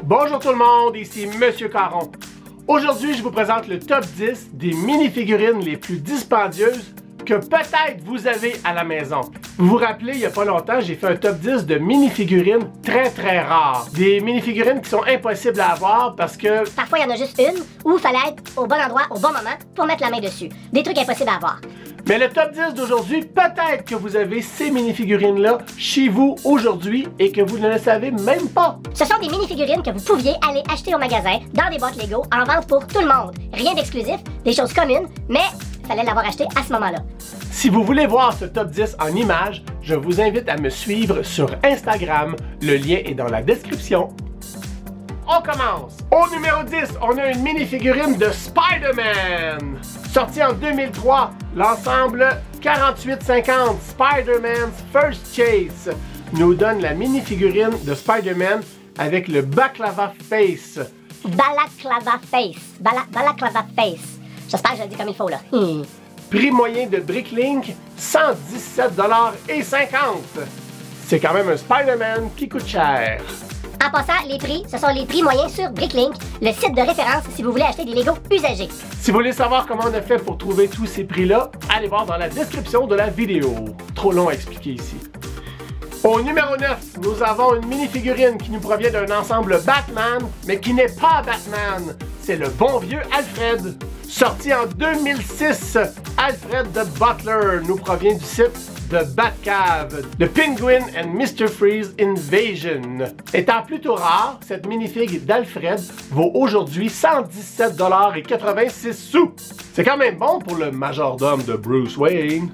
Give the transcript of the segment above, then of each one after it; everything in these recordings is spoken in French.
Bonjour tout le monde, ici Monsieur Caron. Aujourd'hui, je vous présente le top 10 des mini-figurines les plus dispendieuses que peut-être vous avez à la maison. Vous vous rappelez, il n'y a pas longtemps, j'ai fait un top 10 de mini-figurines très rares. Des mini-figurines qui sont impossibles à avoir parce que... Parfois, il y en a juste une où il fallait être au bon endroit, au bon moment pour mettre la main dessus. Des trucs impossibles à avoir. Mais le top 10 d'aujourd'hui, peut-être que vous avez ces mini-figurines-là chez vous aujourd'hui et que vous ne le savez même pas. Ce sont des mini-figurines que vous pouviez aller acheter au magasin, dans des boîtes Lego, en vente pour tout le monde. Rien d'exclusif, des choses communes, mais il fallait l'avoir acheté à ce moment-là. Si vous voulez voir ce top 10 en images, je vous invite à me suivre sur Instagram. Le lien est dans la description. On commence! Au numéro 10, on a une mini-figurine de Spider-Man. Sorti en 2003, l'ensemble 4850 Spider-Man's First Chase nous donne la mini-figurine de Spider-Man avec le Balaclava Face. Balaclava Face. Balaclava Face. J'espère que je le dis comme il faut, là. Prix moyen de Bricklink, 117,50 $. C'est quand même un Spider-Man qui coûte cher. En passant, les prix, ce sont les prix moyens sur Bricklink, le site de référence si vous voulez acheter des Lego usagés. Si vous voulez savoir comment on a fait pour trouver tous ces prix-là, allez voir dans la description de la vidéo. Trop long à expliquer ici. Au numéro 9, nous avons une mini-figurine qui nous provient d'un ensemble Batman, mais qui n'est pas Batman. C'est le bon vieux Alfred. Sorti en 2006, Alfred the Butler nous provient du site de Batcave, The Penguin and Mr. Freeze Invasion. Étant plutôt rare, cette minifig d'Alfred vaut aujourd'hui 117,86 $. C'est quand même bon pour le majordome de Bruce Wayne.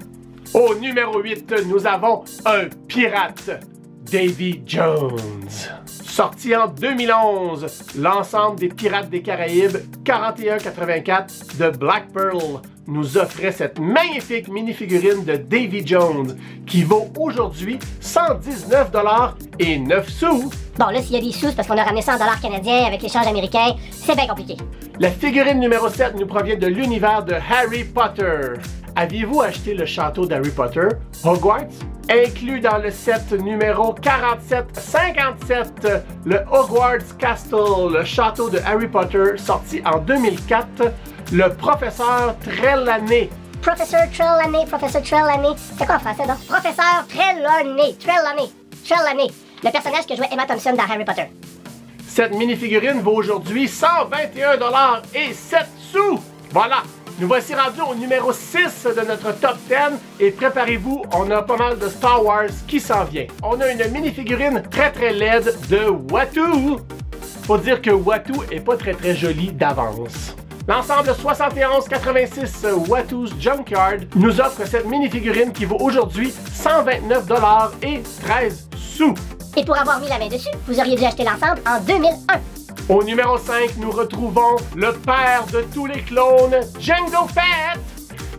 Au numéro 8, nous avons un pirate, Davy Jones. Sorti en 2011, l'ensemble des Pirates des Caraïbes 4184 de Black Pearl nous offrait cette magnifique mini-figurine de Davy Jones qui vaut aujourd'hui 119,09 $. Bon, là, s'il y a des sous, c'est parce qu'on a ramené 100 $ canadiens avec l'échange américain. C'est bien compliqué. La figurine numéro 7 nous provient de l'univers de Harry Potter. Aviez-vous acheté le château d'Harry Potter, Hogwarts? Inclus dans le set numéro 4757, le Hogwarts Castle, le château de Harry Potter, sorti en 2004, le professeur Trelawney. Professeur Trelawney. C'est quoi en français, donc? Professeur Trelawney. Le personnage que jouait Emma Thompson dans Harry Potter. Cette mini-figurine vaut aujourd'hui 121,07 $. Voilà! Nous voici rendus au numéro 6 de notre top 10 et préparez-vous, on a pas mal de Star Wars qui s'en vient. On a une mini-figurine très laide de Watto. Faut dire que Watto est pas très joli d'avance. L'ensemble 7186 Watto's Junkyard nous offre cette mini-figurine qui vaut aujourd'hui 129,13 $. Et pour avoir mis la main dessus, vous auriez dû acheter l'ensemble en 2001. Au numéro 5, nous retrouvons le père de tous les clones, Jango Fett!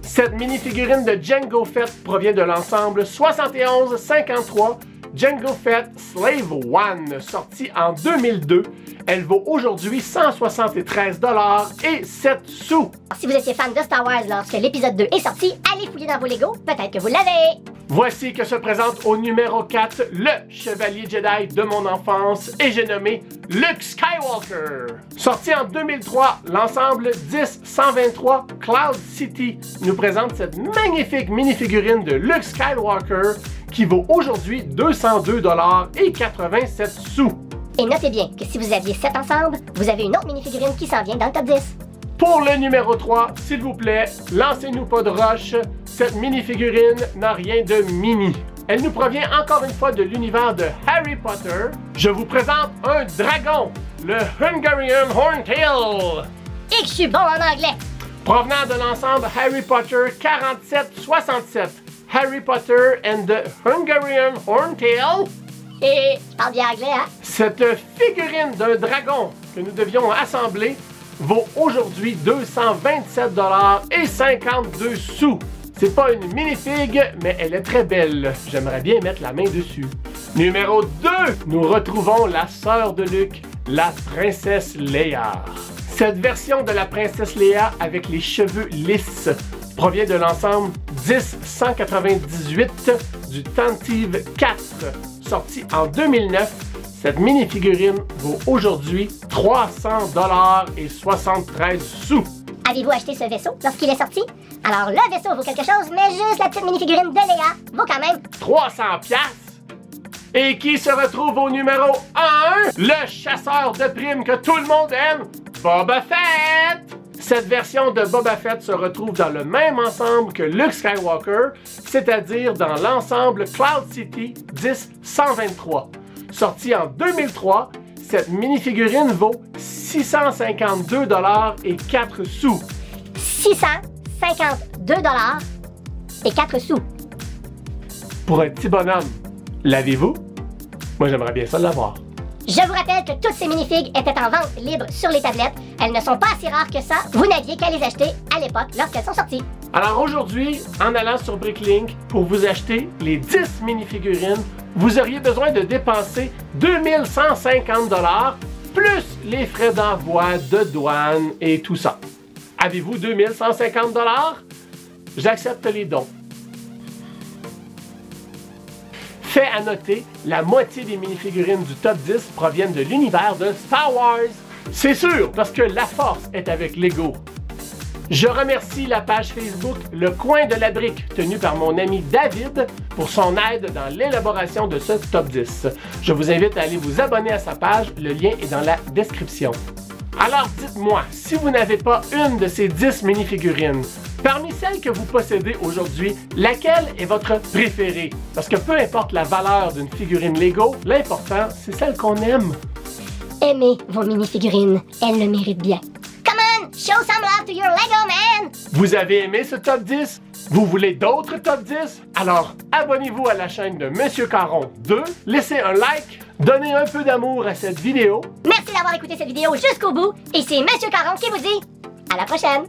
Cette mini-figurine de Jango Fett provient de l'ensemble 7153 Jango Fett Slave One, sorti en 2002. Elle vaut aujourd'hui 173,07 $. Si vous étiez fan de Star Wars lorsque l'épisode 2 est sorti, allez fouiller dans vos Lego, peut-être que vous l'avez! Voici que se présente au numéro 4 le chevalier Jedi de mon enfance et j'ai nommé Luke Skywalker. Sorti en 2003, l'ensemble 10123 Cloud City nous présente cette magnifique mini-figurine de Luke Skywalker qui vaut aujourd'hui 202,87 $. Et notez bien que si vous aviez 7 ensemble, vous avez une autre mini-figurine qui s'en vient dans le top 10. Pour le numéro 3, s'il vous plaît, lancez-nous pas de roche. Cette mini-figurine n'a rien de mini. Elle nous provient encore une fois de l'univers de Harry Potter. Je vous présente un dragon, le Hungarian Horntail. Et que je suis bon en anglais! Provenant de l'ensemble Harry Potter 4767, Harry Potter and the Hungarian Horntail. Et je parle bien anglais, hein? Cette figurine d'un dragon que nous devions assembler vaut aujourd'hui 227,52 $. C'est pas une minifig, mais elle est très belle. J'aimerais bien mettre la main dessus. Numéro 2, nous retrouvons la sœur de Luke, la princesse Leia. Cette version de la princesse Leia avec les cheveux lisses provient de l'ensemble 10198 du Tantive 4, sorti en 2009. Cette mini-figurine vaut aujourd'hui 300,73 $. Avez-vous acheté ce vaisseau lorsqu'il est sorti? Alors, le vaisseau vaut quelque chose, mais juste la petite mini-figurine de Léa vaut quand même 300 $. Et qui se retrouve au numéro 1? Le chasseur de primes que tout le monde aime, Boba Fett! Cette version de Boba Fett se retrouve dans le même ensemble que Luke Skywalker, c'est-à-dire dans l'ensemble Cloud City 10-123. Sorti en 2003, cette mini-figurine vaut 652,04 $. 652,04 $. Pour un petit bonhomme, l'avez-vous? Moi, j'aimerais bien ça l'avoir. Je vous rappelle que toutes ces minifigs étaient en vente libre sur les tablettes. Elles ne sont pas si rares que ça. Vous n'aviez qu'à les acheter à l'époque lorsqu'elles sont sorties. Alors aujourd'hui, en allant sur Bricklink pour vous acheter les 10 mini-figurines, vous auriez besoin de dépenser 2150 $ plus les frais d'envoi, de douane et tout ça. Avez-vous 2150 $? J'accepte les dons. Fait à noter, la moitié des mini-figurines du top 10 proviennent de l'univers de Star Wars. C'est sûr, parce que la force est avec Lego. Je remercie la page Facebook Le Coin de la Brique, tenue par mon ami David, pour son aide dans l'élaboration de ce top 10. Je vous invite à aller vous abonner à sa page, le lien est dans la description. Alors dites-moi, si vous n'avez pas une de ces 10 mini-figurines, parmi celles que vous possédez aujourd'hui, laquelle est votre préférée? Parce que peu importe la valeur d'une figurine Lego, l'important, c'est celle qu'on aime. Aimez vos mini-figurines, elles le méritent bien. Come on, show some love to your Lego man! Vous avez aimé ce top 10? Vous voulez d'autres top 10? Alors abonnez-vous à la chaîne de Monsieur Caron 2, laissez un like, donnez un peu d'amour à cette vidéo. Merci d'avoir écouté cette vidéo jusqu'au bout, et c'est Monsieur Caron qui vous dit à la prochaine!